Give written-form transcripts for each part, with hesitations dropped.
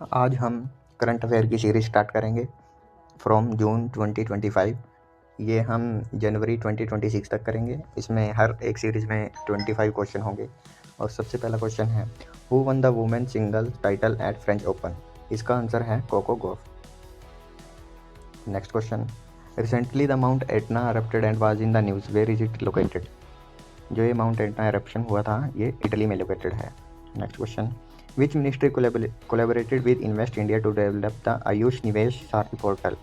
आज हम current affair की सीरीज स्टार्ट करेंगे फ्रॉम जून 2025। ये हम जनवरी 2026 तक करेंगे। इसमें हर एक सीरीज में 25 क्वेश्चन होंगे। और सबसे पहला क्वेश्चन है, who won the women single title at French Open? इसका आंसर है Coco Gauff. Next question, recently the Mount Etna erupted and was in the news, where is it located? जो ये माउंट एटना एरप्शन हुआ था ये Italy में located है। Next question, which ministry collaborated with Invest India to develop the Ayush Nivesh Saarthi portal?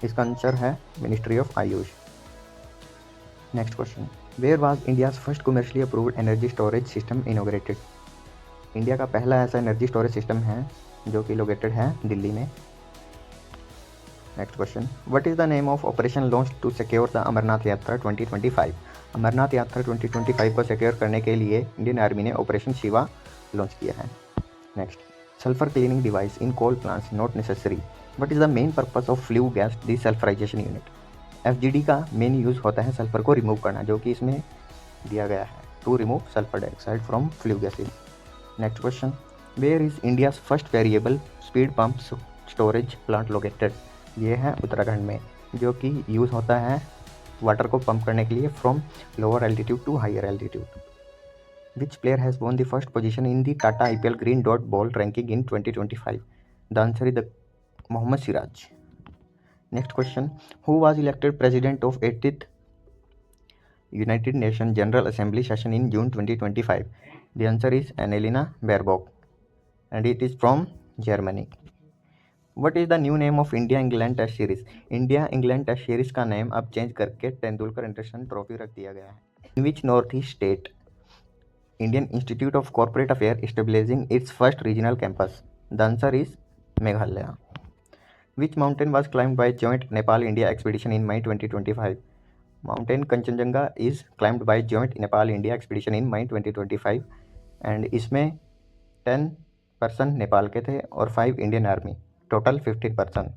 इसका answer है ministry of Ayush. Next question, where was India's first commercially approved energy storage system inaugurated? India का पहला ऐसा एनर्जी स्टोरेज सिस्टम है जो कि located है दिल्ली में। Next question, what is the name of operation launch to secure the Amarnath Yatra 2025? Amarnath Yatra 2025 को secure करने के लिए इंडियन आर्मी ने ऑपरेशन शिवा लॉन्च किया है। Next, sulphur cleaning device in coal plants not necessary, what is the main purpose of flue gas desulphurisation unit? FGD का main use होता है सल्फर को रिमूव करना, जो कि इसमें दिया गया है, to remove sulphur dioxide from flue gases. Next question, where is India's first variable speed pump storage plant located? ये है उत्तराखंड में, जो कि यूज़ होता है वाटर को पंप करने के लिए from lower altitude to higher altitude. Which player has won the first position in the Tata IPL green dot ball ranking in 2025? The answer is the Mohammed Siraj. Next question, who was elected president of 80th United Nation General Assembly session in June 2025? The answer is Annalena Baerbock and it is from Germany. What is the new name of India England test series? India England test series का name अब change करके Tendulkar international trophy रख दिया गया है। In which north east state Indian Institute of Corporate Affair establishing its first regional campus? The answer is Meghalaya. Which mountain was climbed by joint Nepal India expedition in May 2025? Mountain Kanchenjunga is climbed by joint Nepal India expedition in May 2025 and इसमें 10 person Nepal के थे और 5 Indian army, total 15%.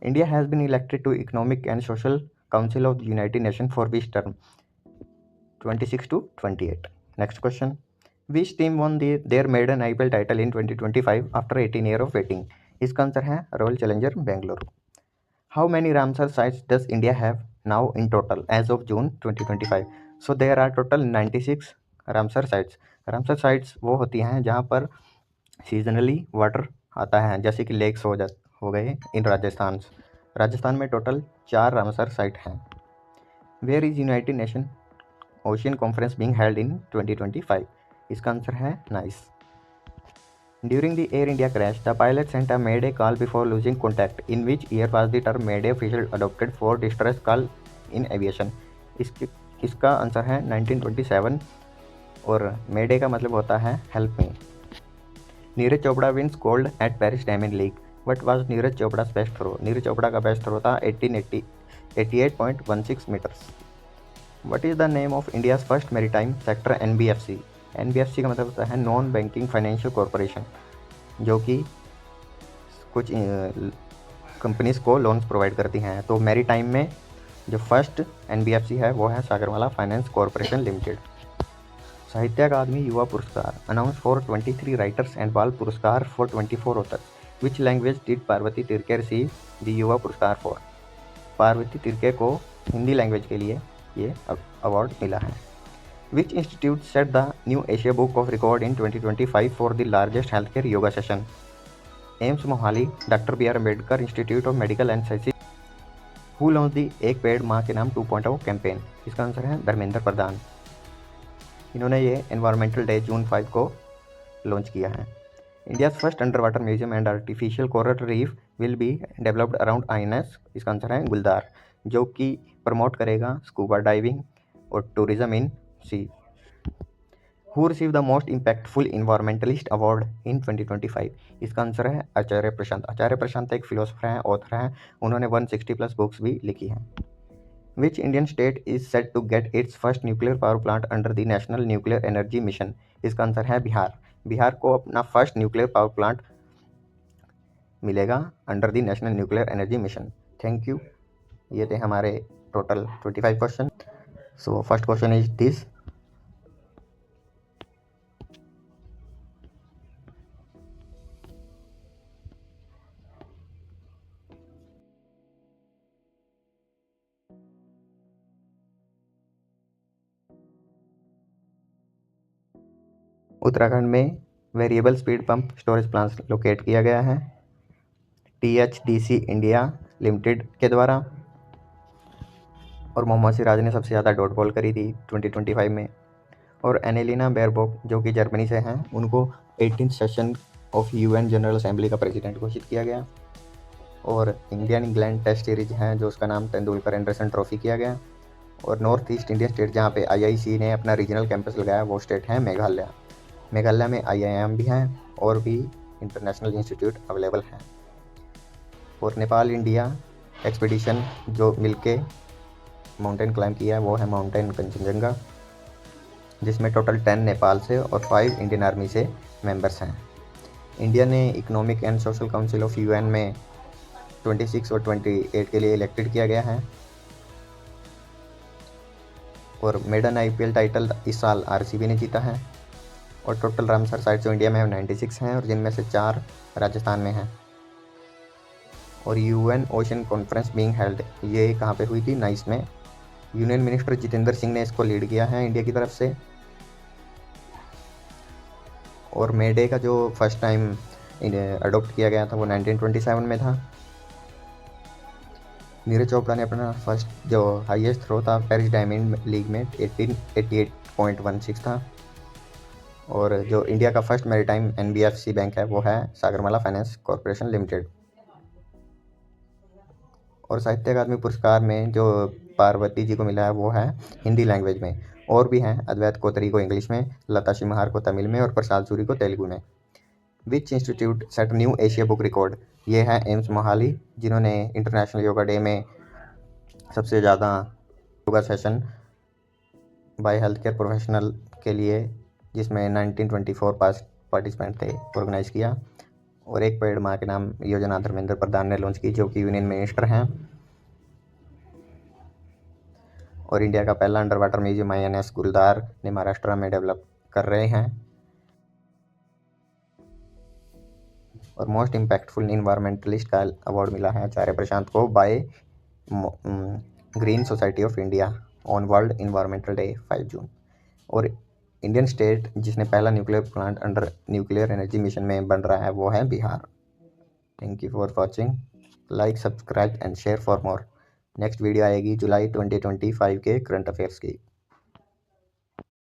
India has been elected to Economic and Social Council of the United Nations for which term? 26 to 28. Next question. Which team won their maiden IPL title in 2025 after 18 years of waiting? इसका answer है royal challenger Bangalore. How many Ramsar sites does India have now in total as of June 2025? So there are total 96 Ramsar sites. Ramsar sites वो होती हैं जहाँ पर seasonally water आता है, जैसे कि लेक्स हो गए इन राजस्थान में टोटल 4 रामसर साइट हैं। Where is United Nation ocean conference being held in 2025? इसका आंसर है Nice. During the Air India crash the pilot sent a mayday call before losing contact, in which year was the term mayday official adopted for distress call in aviation? इसका answer है 1927 और mayday का मतलब होता है help me. Neeraj Chopra wins gold at Paris diamond league, what was Neeraj Chopra's best throw? Neeraj Chopra का best throw था 88.16 metres. What is the name of India's first maritime sector NBFC? NBFC का मतलब होता है नॉन बैंकिंग फाइनेंशियल कॉरपोरेशन, जो कि कुछ कंपनीज को लोन्स प्रोवाइड करती हैं। तो मेरीटाइम में जो फर्स्ट NBFC है वो है सागरमाला फाइनेंस कॉरपोरेशन लिमिटेड। साहित्य अकादमी युवा पुरस्कार announce for 23 writers and Bal Puraskar for 24 author. Which language did Parvati Tirkey receive the Yuva Puraskar for? Parvati तिरके को हिंदी लैंग्वेज के लिए ये अवार्ड मिला है। Which institute set the new Asia book of record in 2025 for the largest health care yoga session? AIIMS Mohali, doctor BR Ambedkar institute of medical and sciences. Who launch the एक पेड़ माँ के नाम 2.0 कैंपेन? इसका आंसर है धर्मेंद्र प्रधान। इन्होंने ये एनवायरमेंटल डे जून 5 को लॉन्च किया है। India's first under water museum and artificial coral reef will be developed around INS। इसका आंसर है गुलदार, जो कि प्रमोट करेगा स्कूबा डाइविंग और tourism in sea. Who receive the most impactful environmentalist award in 2025? इसका आंसर है आचार्य प्रशांत। आचार्य प्रशांत एक फिलोसोफर हैं, ऑथर हैं, उन्होंने 160+ बुक्स भी लिखी हैं। Which Indian state is set to get its first nuclear power plant under the National Nuclear Energy Mission? इसका आंसर है बिहार। बिहार को अपना फर्स्ट न्यूक्लियर पावर प्लांट मिलेगा under the national nuclear energy mission. Thank you. ये थे हमारे total 25 question. So first question is this, Uttarakhand में variable speed pump storage plant locate किया गया है THDC इंडिया लिमिटेड के द्वारा। और मोहम्मद सिराज ने सबसे ज़्यादा डॉट बॉल करी थी 2025 में। और एनेलिना बेयरबॉक जो कि जर्मनी से हैं, उनको 18th session of UN general assembly का प्रेसिडेंट घोषित किया गया। और इंडियन इंग्लैंड टेस्ट सीरीज हैं जो उसका नाम तेंदुलकर एंडरसन ट्रॉफी किया गया। और नॉर्थ ईस्ट इंडियन स्टेट जहाँ पे IIC ने अपना रीजनल कैंपस लगाया वो स्टेट है मेघालय। मेघालय में IIM भी हैं और भी इंटरनेशनल इंस्टीट्यूट अवेलेबल हैं। और नेपाल इंडिया एक्सपीडिशन जो मिलके माउंटेन क्लाइंब किया है वो है माउंटेन कंचनजंगा, जिसमें टोटल 10 नेपाल से और 5 इंडियन आर्मी से मेंबर्स हैं। इंडिया ने economic and social council of UN में 26 और 28 के लिए इलेक्टेड किया गया है। और मेडन IPL टाइटल इस साल RCB ने जीता है। और टोटल रामसर साइट जो इंडिया में 96 हैं और जिनमें से 4 राजस्थान में हैं। और UN ocean conference being held, ये कहाँ पे हुई थी? नाइस में। यूनियन मिनिस्टर जितेंद्र सिंह ने इसको लीड किया है इंडिया की तरफ से। और मे डे का जो फर्स्ट टाइम अडोप्ट किया गया था वो 1927 में था। नीरज चोपड़ा ने अपना फर्स्ट जो हाईएस्ट थ्रो था पेरिस डायमंड लीग में 1888.16 था। और जो इंडिया का फर्स्ट मैरीटाइम NBFC बैंक है वो है सागरमाला फाइनेंस कॉरपोरेशन लिमिटेड। और साहित्य अकादमी पुरस्कार में जो पार्वती जी को मिला है वो है हिंदी लैंग्वेज में। और भी हैं अद्वैत कोतरी को इंग्लिश में, लता शिमहार को तमिल में और प्रसाद सूरी को तेलुगु में। Which institute set new Asia book record? ये है एम्स मोहाली, जिन्होंने इंटरनेशनल योगा डे में सबसे ज़्यादा yoga session by health care professional के लिए, जिसमें 1924 पार्टिसिपेंट थे, ऑर्गेनाइज किया। और एक पेड़ माँ के नाम योजना धर्मेंद्र प्रधान ने लॉन्च की, जो कि यूनियन मिनिस्टर हैं। और इंडिया का पहला अंडर वाटर म्यूजियम INS गुलदार ने महाराष्ट्र में डेवलप कर रहे हैं। और मोस्ट इम्पैक्टफुल इन्वायरमेंटलिस्ट का अवार्ड मिला है आचार्य प्रशांत को by green society of India on world environmental day 5 जून। और इंडियन स्टेट जिसने पहला nuclear plant under nuclear energy mission में बन रहा है वो है Bihar. Thank you for watching. Like, subscribe and share for more. Next video आएगी जुलाई 2025 के करंट अफेयर्स की।